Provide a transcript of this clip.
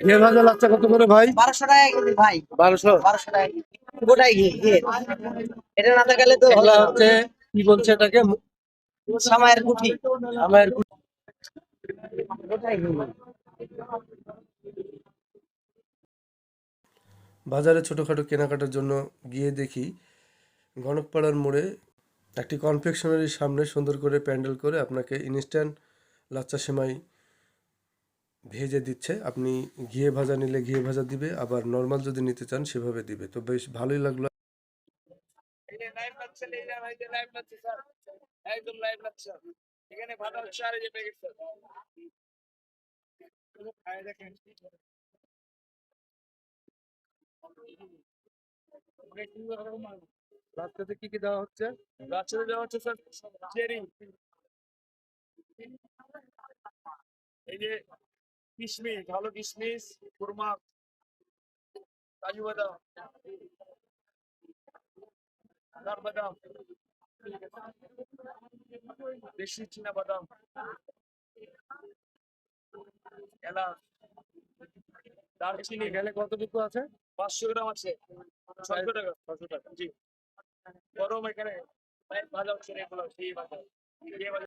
ঘিয়ে ভাজা লাচ্চা কত করে ভাই? 1200 টাকা কেজি ভাই। 1200। 1200 টাকা কেজি। গোটাই ঘি ঘি। এটা না থাকলে তো এগুলা হবে না। হচ্ছে কি বলছে এটাকে? সামায়ের গুটি। আমার গোটাই ঘি। বাজারে ছোটোখাটো কেনাকাটার জন্য গিয়ে দেখি গণকপাড়ার মোড়ে একটি কনফেকশনারির সামনে সুন্দর করে প্যান্ডেল করে আপনাকে ইনস্ট্যান্ট লাচ্চা সেমাই ভেজে দিচ্ছে। আপনি ঘিয়ে ভাজা নিলে ঘিয়ে ভাজা দিবে, আবার নর্মাল যদি নিতে চান সেভাবে দিবে। তো বেশ ভালোই লাগলো। লাচ্চাতে কি কি দেওয়া হচ্ছে? লাচ্চাতে দেওয়া হচ্ছে স্যার চেরি, এই যে কিশমিশ, ভালো কিশমিশ, খুরমা, কাজু বাদাম, কাঠবাদাম, দেশি চীনা বাদাম, এলাচ, দারচিনি। গেলে কতটুকু আছে? 500 গ্রাম আছে। 600 টাকা। 600 টাকা জি। গরম এখানে ভাজা হচ্ছে এগুলো, ঘি ভাজা।